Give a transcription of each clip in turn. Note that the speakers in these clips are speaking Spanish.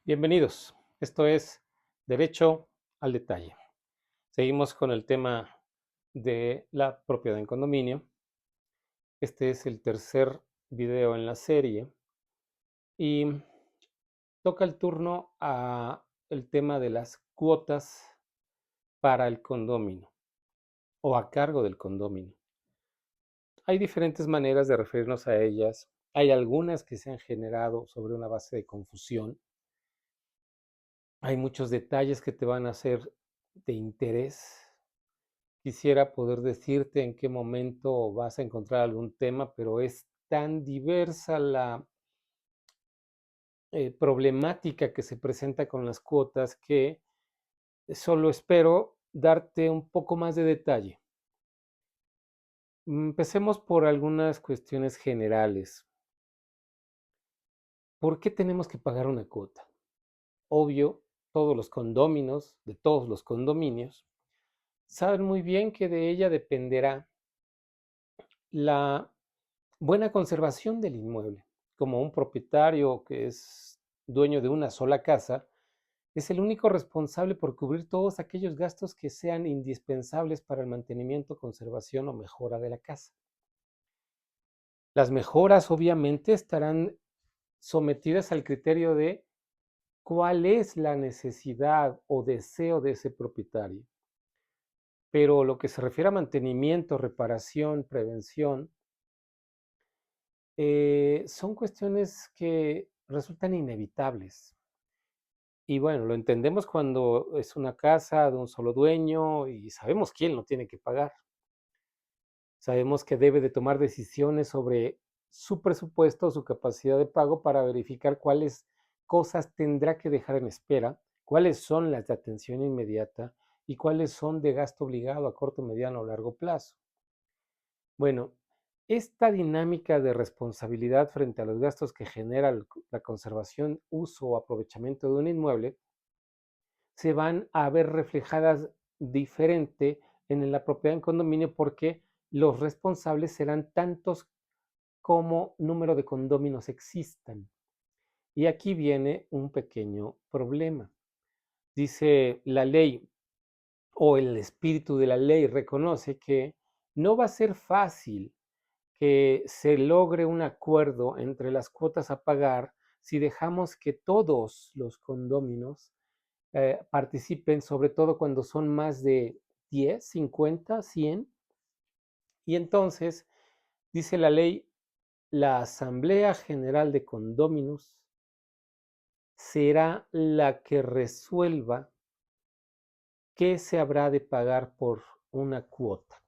Bienvenidos. Esto es Derecho al Detalle. Seguimos con el tema de la propiedad en condominio. Este es el tercer video en la serie y toca el turno a el tema de las cuotas para el condominio o a cargo del condominio. Hay diferentes maneras de referirnos a ellas. Hay algunas que se han generado sobre una base de confusión. Hay muchos detalles que te van a ser de interés. Quisiera poder decirte en qué momento vas a encontrar algún tema, pero es tan diversa la problemática que se presenta con las cuotas que solo espero darte un poco más de detalle. Empecemos por algunas cuestiones generales. ¿Por qué tenemos que pagar una cuota? Obvio, todos los condóminos de todos los condominios saben muy bien que de ella dependerá la buena conservación del inmueble. Como un propietario que es dueño de una sola casa, es el único responsable por cubrir todos aquellos gastos que sean indispensables para el mantenimiento, conservación o mejora de la casa. Las mejoras obviamente estarán sometidas al criterio de cuál es la necesidad o deseo de ese propietario. Pero lo que se refiere a mantenimiento, reparación, prevención, son cuestiones que resultan inevitables. Y bueno, lo entendemos cuando es una casa de un solo dueño y sabemos quién lo tiene que pagar. Sabemos que debe de tomar decisiones sobre su presupuesto, su capacidad de pago para verificar cuáles cosas tendrá que dejar en espera, cuáles son las de atención inmediata y cuáles son de gasto obligado a corto, mediano o largo plazo. Bueno, esta dinámica de responsabilidad frente a los gastos que genera la conservación, uso o aprovechamiento de un inmueble se van a ver reflejadas diferente en la propiedad en condominio porque los responsables serán tantos como número de condóminos existan. Y aquí viene un pequeño problema. Dice la ley o el espíritu de la ley reconoce que no va a ser fácil que se logre un acuerdo entre las cuotas a pagar si dejamos que todos los condóminos participen, sobre todo cuando son más de 10, 50, 100. Y entonces, dice la ley, la Asamblea General de Condóminos será la que resuelva qué se habrá de pagar por una cuota.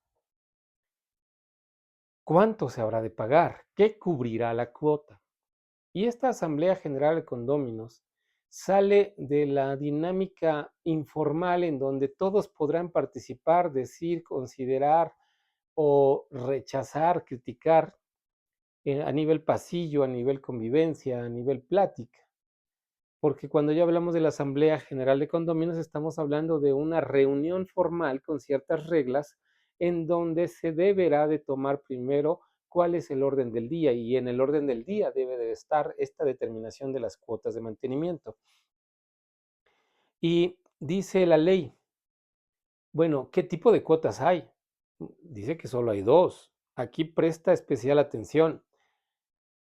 ¿Cuánto se habrá de pagar? ¿Qué cubrirá la cuota? Y esta Asamblea General de Condóminos sale de la dinámica informal en donde todos podrán participar, decir, considerar o rechazar, criticar a nivel pasillo, a nivel convivencia, a nivel plática. Porque cuando ya hablamos de la Asamblea General de Condominios, estamos hablando de una reunión formal con ciertas reglas en donde se deberá de tomar primero cuál es el orden del día y en el orden del día debe de estar esta determinación de las cuotas de mantenimiento. Y dice la ley, bueno, ¿qué tipo de cuotas hay? Dice que solo hay dos. Aquí presta especial atención.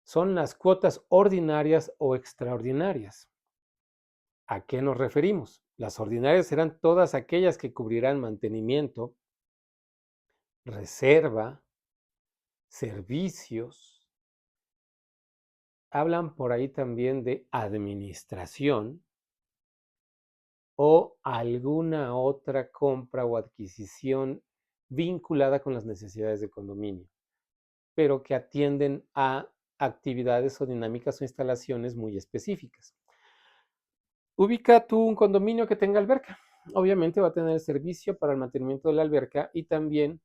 Son las cuotas ordinarias o extraordinarias. ¿A qué nos referimos? Las ordinarias serán todas aquellas que cubrirán mantenimiento, reserva, servicios. Hablan por ahí también de administración o alguna otra compra o adquisición vinculada con las necesidades de condominio, pero que atienden a actividades o dinámicas o instalaciones muy específicas. Ubica tú un condominio que tenga alberca. Obviamente va a tener el servicio para el mantenimiento de la alberca y también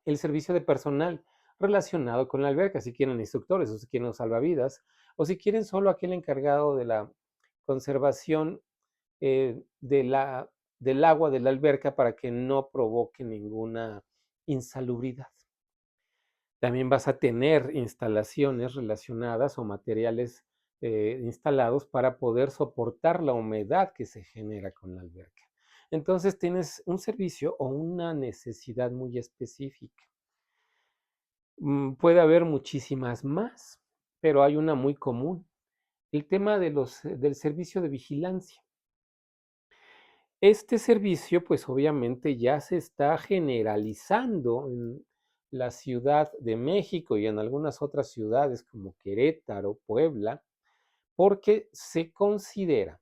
el servicio de personal relacionado con la alberca, si quieren instructores o si quieren salvavidas o si quieren solo aquel encargado de la conservación de del agua de la alberca para que no provoque ninguna insalubridad. También vas a tener instalaciones relacionadas o materiales instalados para poder soportar la humedad que se genera con la alberca. Entonces tienes un servicio o una necesidad muy específica. Puede haber muchísimas más, pero hay una muy común, el tema del servicio de vigilancia. Este servicio, pues obviamente ya se está generalizando en la Ciudad de México y en algunas otras ciudades como Querétaro, Puebla, porque se considera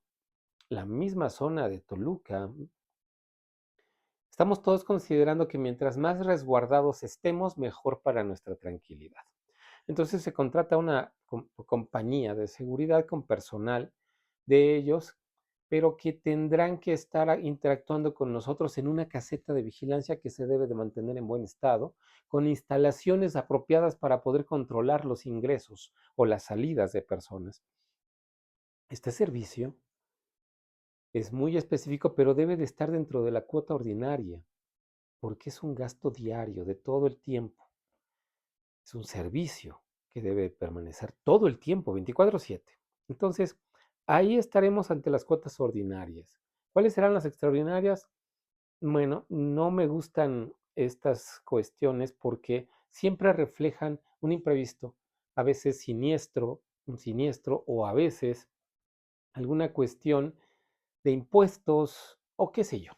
la misma zona de Toluca. Estamos todos considerando que mientras más resguardados estemos, mejor para nuestra tranquilidad. Entonces se contrata una compañía de seguridad con personal de ellos, pero que tendrán que estar interactuando con nosotros en una caseta de vigilancia que se debe de mantener en buen estado, con instalaciones apropiadas para poder controlar los ingresos o las salidas de personas. Este servicio es muy específico, pero debe de estar dentro de la cuota ordinaria, porque es un gasto diario de todo el tiempo. Es un servicio que debe permanecer todo el tiempo, 24/7. Entonces, ahí estaremos ante las cuotas ordinarias. ¿Cuáles serán las extraordinarias? Bueno, no me gustan estas cuestiones porque siempre reflejan un imprevisto, a veces siniestro, un siniestro o a veces alguna cuestión de impuestos o qué sé yo.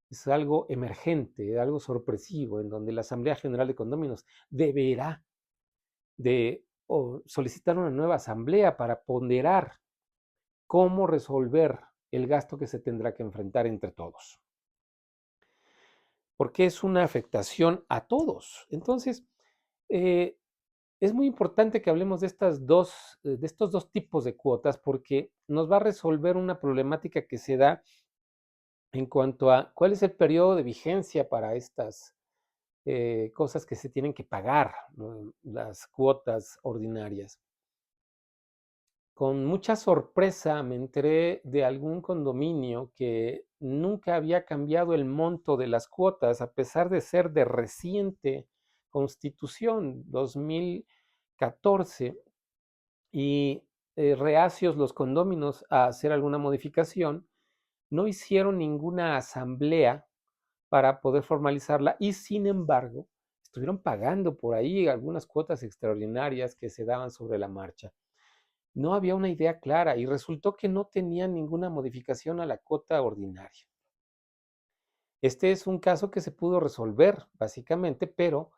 Es algo emergente, algo sorpresivo, en donde la Asamblea General de Condóminos deberá de solicitar una nueva asamblea para ponderar cómo resolver el gasto que se tendrá que enfrentar entre todos. Porque es una afectación a todos. Entonces, eh, es muy importante que hablemos de estos dos tipos de cuotas porque nos va a resolver una problemática que se da en cuanto a cuál es el periodo de vigencia para estas cosas que se tienen que pagar, ¿no? Las cuotas ordinarias. Con mucha sorpresa me enteré de algún condominio que nunca había cambiado el monto de las cuotas, a pesar de ser de reciente constitución, 2014, y reacios los condóminos a hacer alguna modificación, no hicieron ninguna asamblea para poder formalizarla y sin embargo estuvieron pagando por ahí algunas cuotas extraordinarias que se daban sobre la marcha. No había una idea clara y resultó que no tenían ninguna modificación a la cuota ordinaria. Este es un caso que se pudo resolver básicamente, pero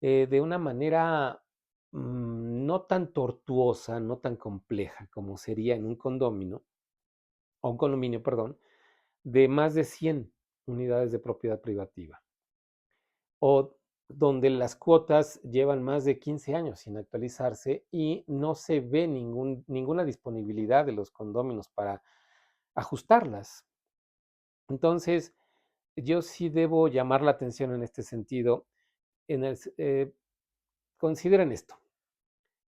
de una manera no tan tortuosa, no tan compleja como sería en un condominio, o un condominio, perdón, de más de 100 unidades de propiedad privativa, o donde las cuotas llevan más de 15 años sin actualizarse y no se ve ninguna disponibilidad de los condóminos para ajustarlas. Entonces, yo sí debo llamar la atención en este sentido. En el, consideren esto.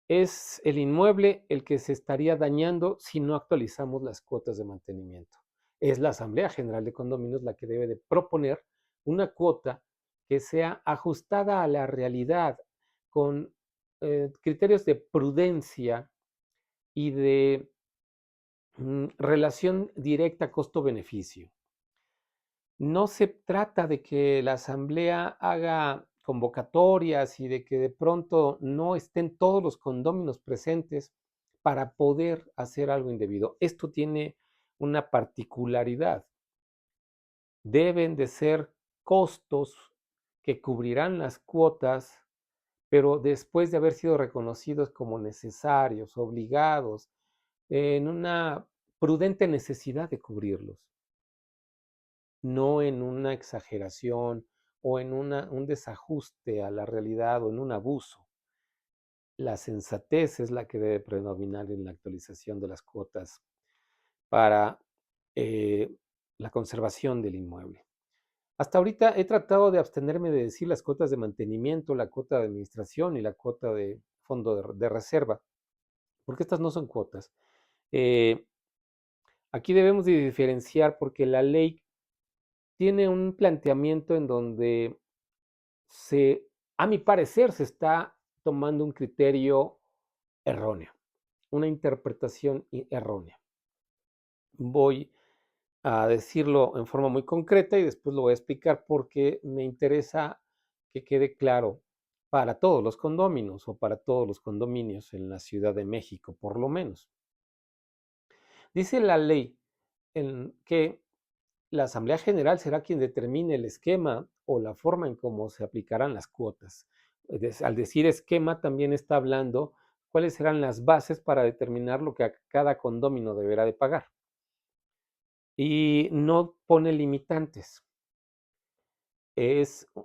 Es el inmueble el que se estaría dañando si no actualizamos las cuotas de mantenimiento. Es la Asamblea General de Condominios la que debe de proponer una cuota que sea ajustada a la realidad, con criterios de prudencia y de relación directa costo-beneficio. No se trata de que la asamblea haga convocatorias y de que de pronto no estén todos los condóminos presentes para poder hacer algo indebido. Esto tiene una particularidad. Deben de ser costos que cubrirán las cuotas, pero después de haber sido reconocidos como necesarios, obligados, en una prudente necesidad de cubrirlos, no en una exageración o en un desajuste a la realidad o en un abuso. La sensatez es la que debe predominar en la actualización de las cuotas para eh, la conservación del inmueble. Hasta ahorita he tratado de abstenerme de decir las cuotas de mantenimiento, la cuota de administración y la cuota de fondo de reserva, porque estas no son cuotas. Eh, Aquí debemos de diferenciar porque la ley tiene un planteamiento en donde a mi parecer, se está tomando un criterio erróneo. una interpretación errónea. Voy a decirlo en forma muy concreta y después lo voy a explicar porque me interesa que quede claro para todos los condóminos o para todos los condominios en la Ciudad de México, por lo menos. Dice la ley que la Asamblea General será quien determine el esquema o la forma en cómo se aplicarán las cuotas. Al decir esquema, también está hablando cuáles serán las bases para determinar lo que cada condomino deberá de pagar. Y no pone limitantes.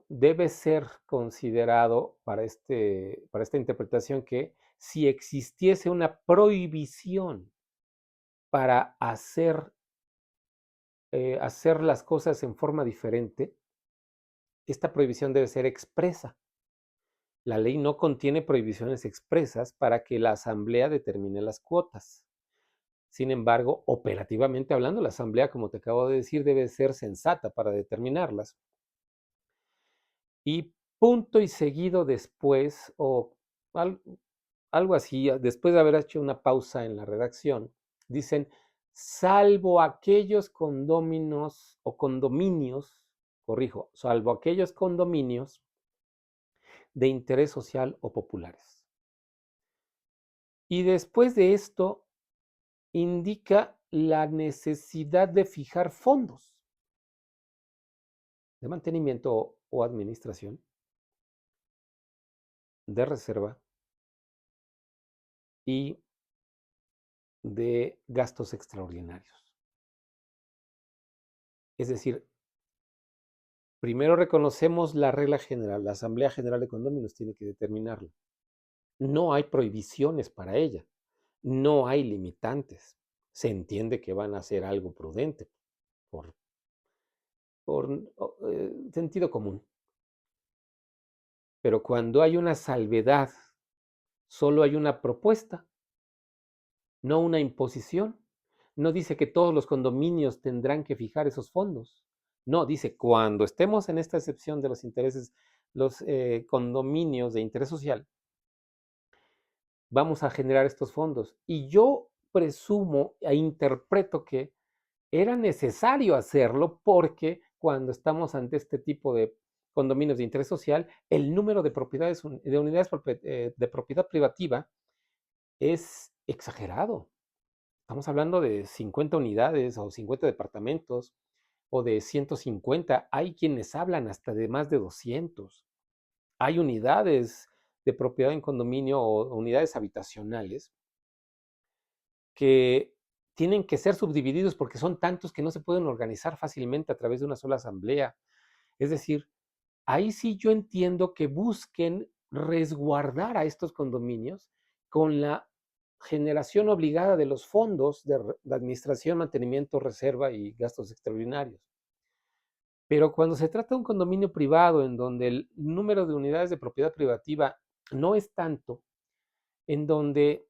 Debe ser considerado para esta interpretación que si existiese una prohibición para hacer las cosas en forma diferente, esta prohibición debe ser expresa. La ley no contiene prohibiciones expresas para que la asamblea determine las cuotas. Sin embargo, operativamente hablando, la asamblea, como te acabo de decir, debe ser sensata para determinarlas. Y punto y seguido después, o algo así, después de haber hecho una pausa en la redacción, dicen, salvo aquellos condóminos o condominios, corrijo, salvo aquellos condominios de interés social o populares. Y después de esto indica la necesidad de fijar fondos de mantenimiento o administración, de reserva y de gastos extraordinarios. Es decir, primero reconocemos la regla general, la Asamblea General de Condóminos tiene que determinarla. No hay prohibiciones para ella, no hay limitantes. Se entiende que van a hacer algo prudente por sentido común. Pero cuando hay una salvedad, solo hay una propuesta, no una imposición. No dice que todos los condominios tendrán que fijar esos fondos. No, dice cuando estemos en esta excepción de los intereses, los condominios de interés social, vamos a generar estos fondos. Y yo presumo e interpreto que era necesario hacerlo porque cuando estamos ante este tipo de condominios de interés social, el número de propiedades, de unidades de propiedad privativa es exagerado. Estamos hablando de 50 unidades o 50 departamentos o de 150. Hay quienes hablan hasta de más de 200. Hay unidades de propiedad en condominio o unidades habitacionales que tienen que ser subdivididos porque son tantos que no se pueden organizar fácilmente a través de una sola asamblea. Es decir, ahí sí yo entiendo que busquen resguardar a estos condominios con la generación obligada de los fondos de administración, mantenimiento, reserva y gastos extraordinarios. Pero cuando se trata de un condominio privado en donde el número de unidades de propiedad privativa no es tanto, en donde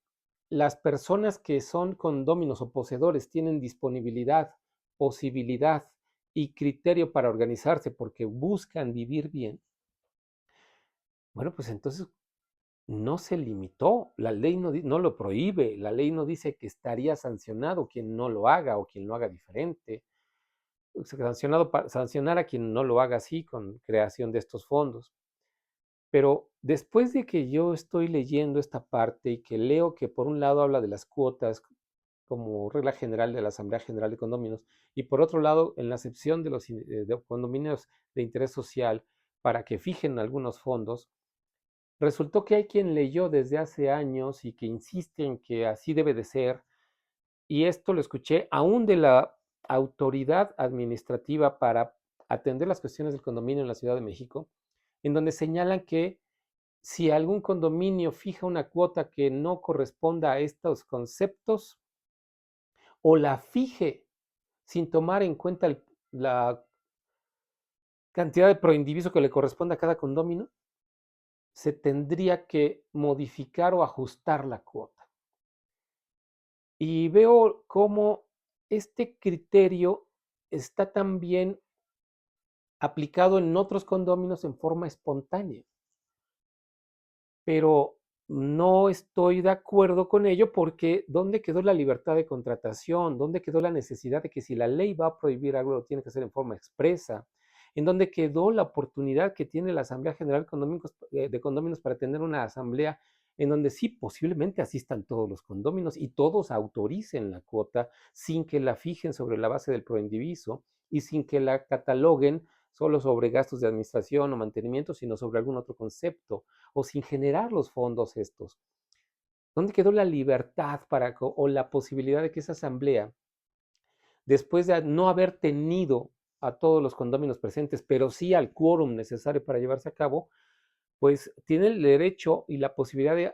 las personas que son condóminos o poseedores tienen disponibilidad, posibilidad y criterio para organizarse porque buscan vivir bien, bueno, pues entonces no se limitó, la ley no lo prohíbe, la ley no dice que estaría sancionado quien no lo haga o quien lo haga diferente, sancionar a quien no lo haga así con creación de estos fondos. Pero después de que yo estoy leyendo esta parte y que leo que por un lado habla de las cuotas como regla general de la Asamblea General de Condóminos y por otro lado en la excepción de los de condominios de interés social para que fijen algunos fondos, resultó que hay quien leyó desde hace años y que insiste en que así debe de ser, y esto lo escuché aún de la autoridad administrativa para atender las cuestiones del condominio en la Ciudad de México, en donde señalan que si algún condominio fija una cuota que no corresponda a estos conceptos o la fije sin tomar en cuenta la cantidad de proindiviso que le corresponde a cada condomino, se tendría que modificar o ajustar la cuota. Y veo cómo este criterio está también aplicado en otros condóminos en forma espontánea. Pero no estoy de acuerdo con ello porque ¿dónde quedó la libertad de contratación? ¿Dónde quedó la necesidad de que si la ley va a prohibir algo lo tiene que hacer en forma expresa? ¿En dónde quedó la oportunidad que tiene la Asamblea General de Condóminos para tener una asamblea en donde sí posiblemente asistan todos los condóminos y todos autoricen la cuota sin que la fijen sobre la base del proindiviso y sin que la cataloguen solo sobre gastos de administración o mantenimiento, sino sobre algún otro concepto? O sin generar los fondos estos. ¿Dónde quedó la libertad o la posibilidad de que esa asamblea, después de no haber tenido a todos los condóminos presentes, pero sí al quórum necesario para llevarse a cabo, pues tiene el derecho y la posibilidad de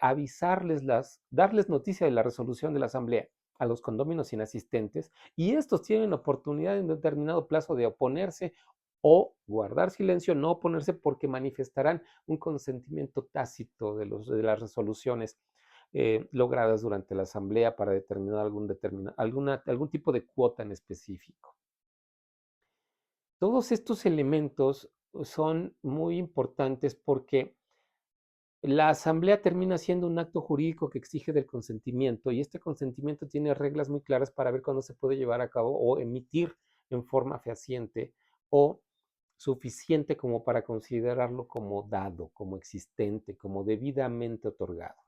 darles noticia de la resolución de la asamblea a los condóminos inasistentes, y estos tienen oportunidad en determinado plazo de oponerse o guardar silencio, no oponerse porque manifestarán un consentimiento tácito de las resoluciones logradas durante la asamblea para determinar algún tipo de cuota en específico. Todos estos elementos son muy importantes porque la asamblea termina siendo un acto jurídico que exige del consentimiento, y este consentimiento tiene reglas muy claras para ver cuándo se puede llevar a cabo o emitir en forma fehaciente o suficiente como para considerarlo como dado, como existente, como debidamente otorgado.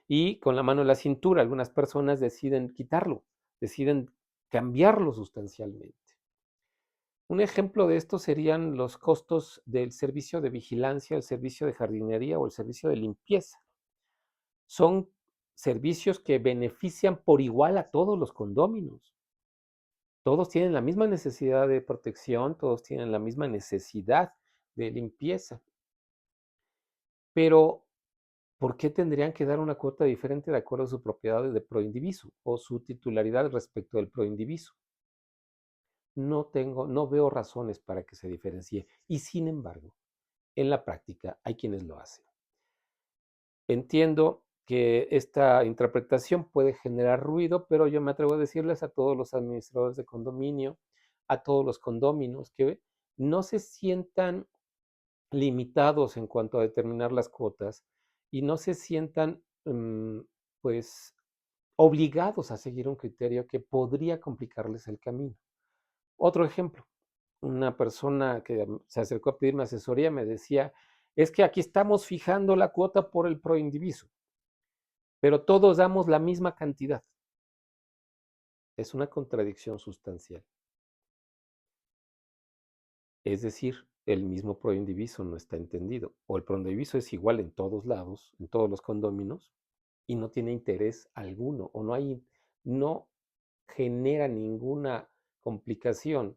Y con la mano en la cintura, algunas personas deciden quitarlo, deciden cambiarlo sustancialmente. Un ejemplo de esto serían los costos del servicio de vigilancia, el servicio de jardinería o el servicio de limpieza. Son servicios que benefician por igual a todos los condóminos. Todos tienen la misma necesidad de protección, todos tienen la misma necesidad de limpieza. Pero, ¿por qué tendrían que dar una cuota diferente de acuerdo a su propiedad de proindiviso o su titularidad respecto del proindiviso? No veo razones para que se diferencie. Y sin embargo, en la práctica hay quienes lo hacen. Entiendo que esta interpretación puede generar ruido, pero yo me atrevo a decirles a todos los administradores de condominio, a todos los condóminos, que no se sientan limitados en cuanto a determinar las cuotas y no se sientan, pues, obligados a seguir un criterio que podría complicarles el camino. Otro ejemplo, una persona que se acercó a pedirme asesoría me decía, es que aquí estamos fijando la cuota por el proindiviso, pero todos damos la misma cantidad. Es una contradicción sustancial. Es decir, el mismo proindiviso no está entendido. O el proindiviso es igual en todos lados, en todos los condóminos, y no tiene interés alguno, o no genera ninguna complicación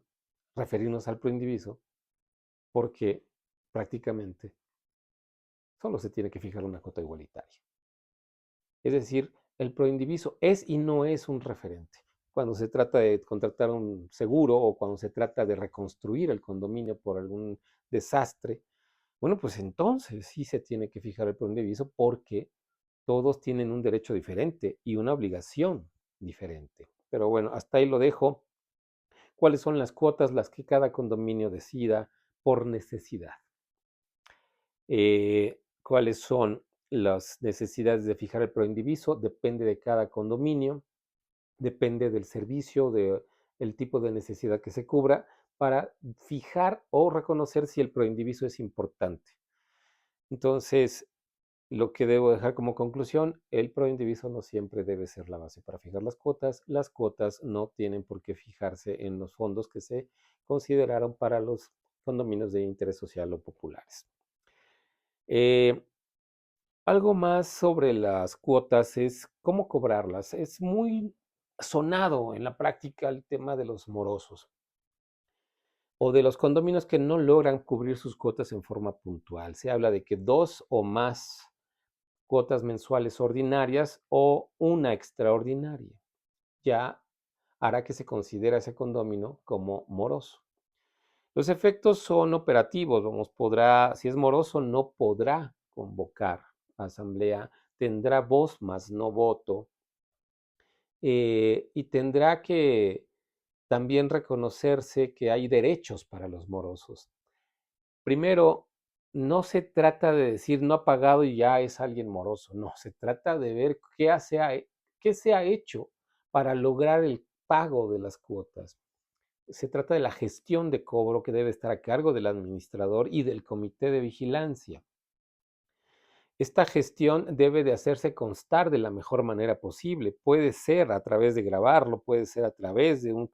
referirnos al proindiviso, porque prácticamente solo se tiene que fijar una cuota igualitaria. Es decir, el proindiviso es y no es un referente. Cuando se trata de contratar un seguro o cuando se trata de reconstruir el condominio por algún desastre, bueno, pues entonces sí se tiene que fijar el proindiviso porque todos tienen un derecho diferente y una obligación diferente. Pero bueno, hasta ahí lo dejo. ¿Cuáles son las cuotas? Las que cada condominio decida por necesidad. ¿Cuáles son las necesidades de fijar el proindiviso? Depende de cada condominio, depende del servicio, del tipo de necesidad que se cubra, para fijar o reconocer si el proindiviso es importante. Entonces, lo que debo dejar como conclusión, el proindiviso no siempre debe ser la base para fijar las cuotas no tienen por qué fijarse en los fondos que se consideraron para los condominios de interés social o populares. Eh, Algo más sobre las cuotas es cómo cobrarlas. Es muy sonado en la práctica el tema de los morosos o de los condominios que no logran cubrir sus cuotas en forma puntual. Se habla de que dos o más cuotas mensuales ordinarias o una extraordinaria ya hará que se considere ese condominio como moroso. Los efectos son operativos, si es moroso, no podrá convocar asamblea, tendrá voz más no voto, y tendrá que también reconocerse que hay derechos para los morosos. Primero, no se trata de decir no ha pagado y ya es alguien moroso, no, se trata de ver qué se ha hecho para lograr el pago de las cuotas. Se trata de la gestión de cobro que debe estar a cargo del administrador y del comité de vigilancia. Esta gestión debe de hacerse constar de la mejor manera posible. Puede ser a través de grabarlo, puede ser a través de un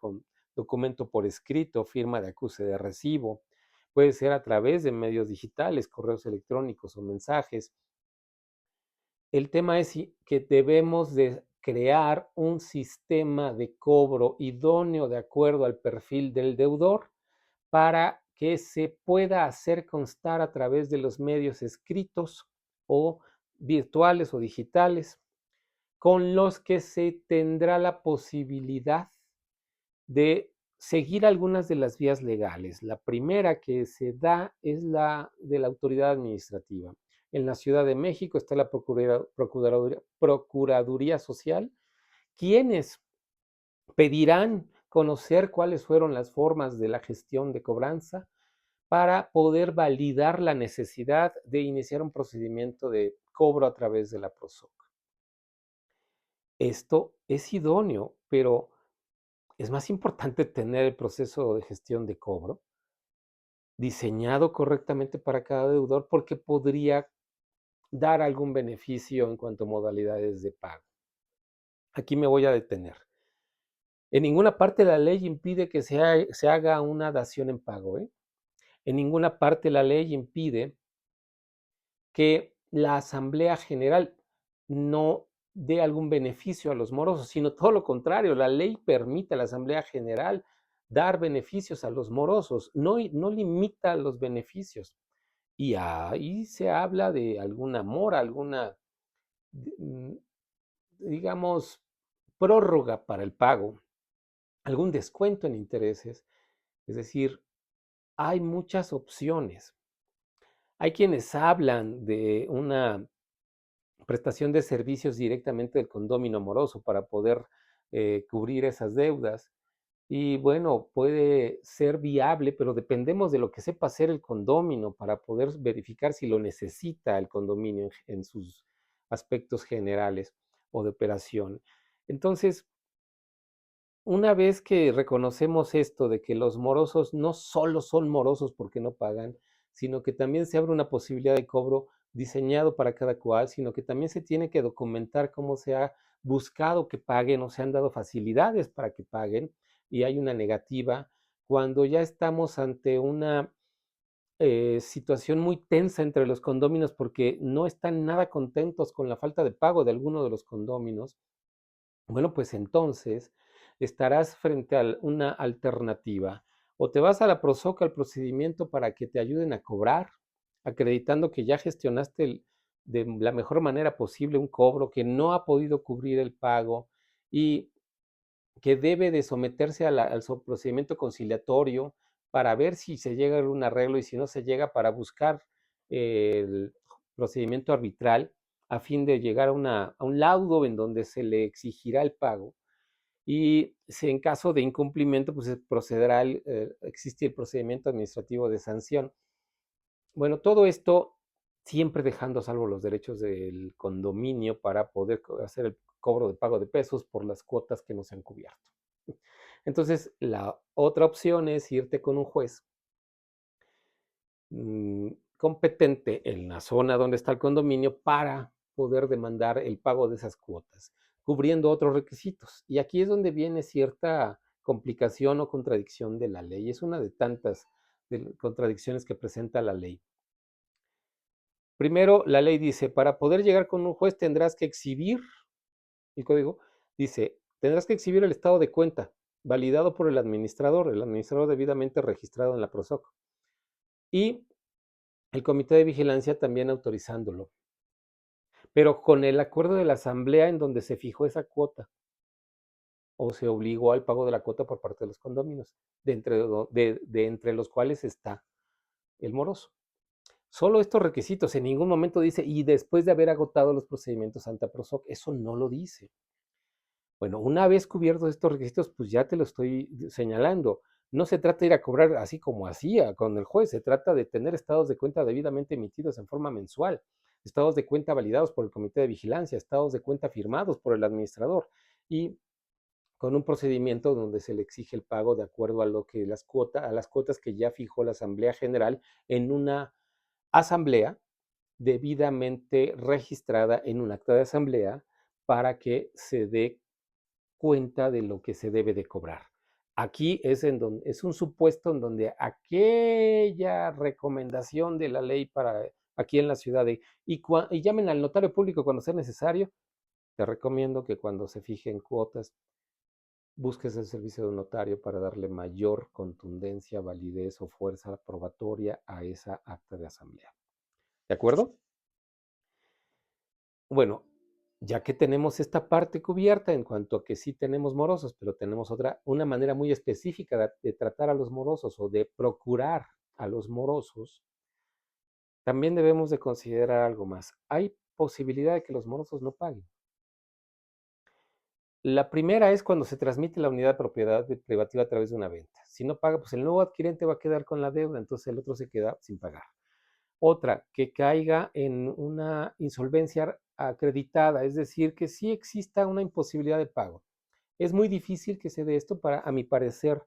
documento por escrito, firma de acuse de recibo, puede ser a través de medios digitales, correos electrónicos o mensajes. El tema es que debemos de crear un sistema de cobro idóneo de acuerdo al perfil del deudor para que se pueda hacer constar a través de los medios escritos o virtuales o digitales, con los que se tendrá la posibilidad de seguir algunas de las vías legales. La primera que se da es la de la autoridad administrativa. En la Ciudad de México está la Procuraduría Social, quienes pedirán conocer cuáles fueron las formas de la gestión de cobranza para poder validar la necesidad de iniciar un procedimiento de cobro a través de la PROSOC. Esto es idóneo, pero es más importante tener el proceso de gestión de cobro diseñado correctamente para cada deudor porque podría dar algún beneficio en cuanto a modalidades de pago. Aquí me voy a detener. En ninguna parte la ley impide que se haga una dación en pago, ¿eh? En ninguna parte la ley impide que la Asamblea General no dé algún beneficio a los morosos, sino todo lo contrario, la ley permite a la Asamblea General dar beneficios a los morosos, no limita los beneficios. Y ahí se habla de alguna mora, alguna, mm, digamos, prórroga para el pago, algún descuento en intereses. Es decir, hay muchas opciones. Hay quienes hablan de una prestación de servicios directamente del condominio amoroso para poder cubrir esas deudas. Y bueno, puede ser viable, pero dependemos de lo que sepa hacer el condominio para poder verificar si lo necesita el condominio en sus aspectos generales o de operación. Entonces, una vez que reconocemos esto de que los morosos no solo son morosos porque no pagan, sino que también se abre una posibilidad de cobro diseñado para cada cual, sino que también se tiene que documentar cómo se ha buscado que paguen o se han dado facilidades para que paguen y hay una negativa, cuando ya estamos ante una situación muy tensa entre los condóminos porque no están nada contentos con la falta de pago de alguno de los condóminos, bueno, pues entonces estarás frente a una alternativa. O te vas a la PROSOC al procedimiento para que te ayuden a cobrar, acreditando que ya gestionaste de la mejor manera posible un cobro que no ha podido cubrir el pago y que debe de someterse al procedimiento conciliatorio para ver si se llega a un arreglo y si no se llega para buscar el procedimiento arbitral a fin de llegar a un laudo en donde se le exigirá el pago y si en caso de incumplimiento pues procederá, existe el procedimiento administrativo de sanción. Bueno, todo esto siempre dejando a salvo los derechos del condominio para poder hacer el cobro de pago de pesos por las cuotas que no se han cubierto. Entonces, la otra opción es irte con un juez competente en la zona donde está el condominio para poder demandar el pago de esas cuotas, cubriendo otros requisitos. Y aquí es donde viene cierta complicación o contradicción de la ley. Es una de tantas contradicciones que presenta la ley. Primero, la ley dice, para poder llegar con un juez tendrás que exhibir, el código dice, tendrás que exhibir el estado de cuenta, validado por el administrador debidamente registrado en la PROSOC, y el comité de vigilancia también autorizándolo, pero con el acuerdo de la asamblea en donde se fijó esa cuota o se obligó al pago de la cuota por parte de los condóminos, de entre los cuales está el moroso. Solo estos requisitos, en ningún momento dice, y después de haber agotado los procedimientos ante PROSOC, eso no lo dice. Bueno, una vez cubiertos estos requisitos, pues ya te lo estoy señalando. No se trata de ir a cobrar así como hacía con el juez, se trata de tener estados de cuenta debidamente emitidos en forma mensual, estados de cuenta validados por el comité de vigilancia, estados de cuenta firmados por el administrador y con un procedimiento donde se le exige el pago de acuerdo a lo que a las cuotas que ya fijó la Asamblea General en una asamblea debidamente registrada en un acta de asamblea para que se dé cuenta de lo que se debe de cobrar. Aquí es en donde es un supuesto en donde aquella recomendación de la ley para aquí en la ciudad y llamen al notario público cuando sea necesario. Te recomiendo que cuando se fijen cuotas busques el servicio de un notario para darle mayor contundencia, validez o fuerza probatoria a esa acta de asamblea. ¿De acuerdo? Bueno, ya que tenemos esta parte cubierta en cuanto a que sí tenemos morosos, pero tenemos una manera muy específica de tratar a los morosos o de procurar a los morosos, también debemos de considerar algo más. Hay posibilidad de que los morosos no paguen. La primera es cuando se transmite la unidad de propiedad privativa a través de una venta. Si no paga, pues el nuevo adquirente va a quedar con la deuda, entonces el otro se queda sin pagar. Otra, que caiga en una insolvencia acreditada, es decir, que sí exista una imposibilidad de pago. Es muy difícil que se dé esto a mi parecer,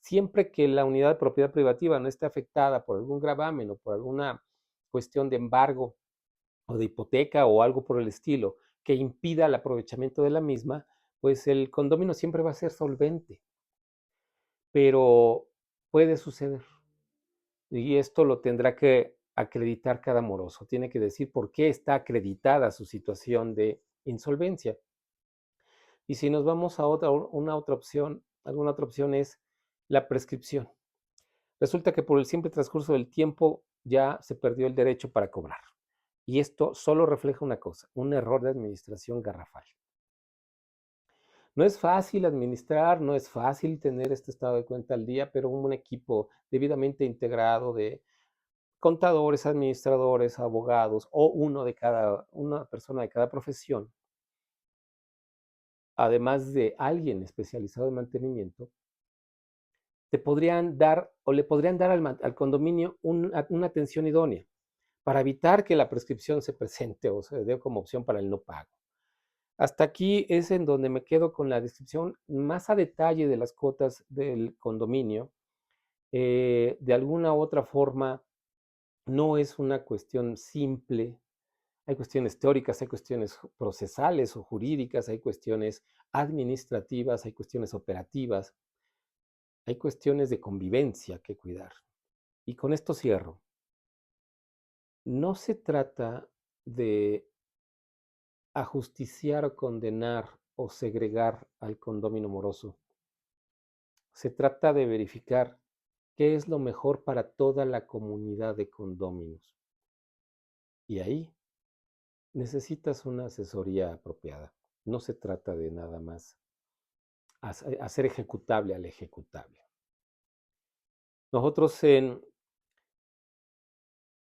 siempre que la unidad de propiedad privativa no esté afectada por algún gravamen o por alguna cuestión de embargo o de hipoteca o algo por el estilo que impida el aprovechamiento de la misma, pues el condominio siempre va a ser solvente, pero puede suceder. Y esto lo tendrá que acreditar cada moroso. Tiene que decir por qué está acreditada su situación de insolvencia. Y si nos vamos a una otra opción, alguna otra opción es la prescripción. Resulta que por el simple transcurso del tiempo ya se perdió el derecho para cobrar. Y esto solo refleja una cosa, un error de administración garrafal. No es fácil administrar, no es fácil tener este estado de cuenta al día, pero un equipo debidamente integrado de contadores, administradores, abogados o una persona de cada profesión, además de alguien especializado en mantenimiento, te podrían dar o le podrían dar al condominio una atención idónea para evitar que la prescripción se presente o se dé como opción para el no pago. Hasta aquí es en donde me quedo con la descripción más a detalle de las cuotas del condominio. De alguna u otra forma, no es una cuestión simple. Hay cuestiones teóricas, hay cuestiones procesales o jurídicas, hay cuestiones administrativas, hay cuestiones operativas, hay cuestiones de convivencia que cuidar. Y con esto cierro. No se trata de ajusticiar o condenar o segregar al condominio moroso. Se trata de verificar qué es lo mejor para toda la comunidad de condóminos. Y ahí necesitas una asesoría apropiada. No se trata de nada más hacer ejecutable al ejecutable. Nosotros en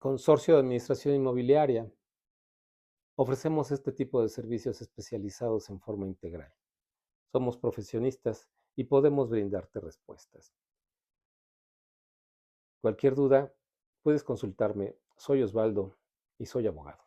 Consorcio de Administración Inmobiliaria ofrecemos este tipo de servicios especializados en forma integral. Somos profesionistas y podemos brindarte respuestas. Cualquier duda, puedes consultarme. Soy Osvaldo y soy abogado.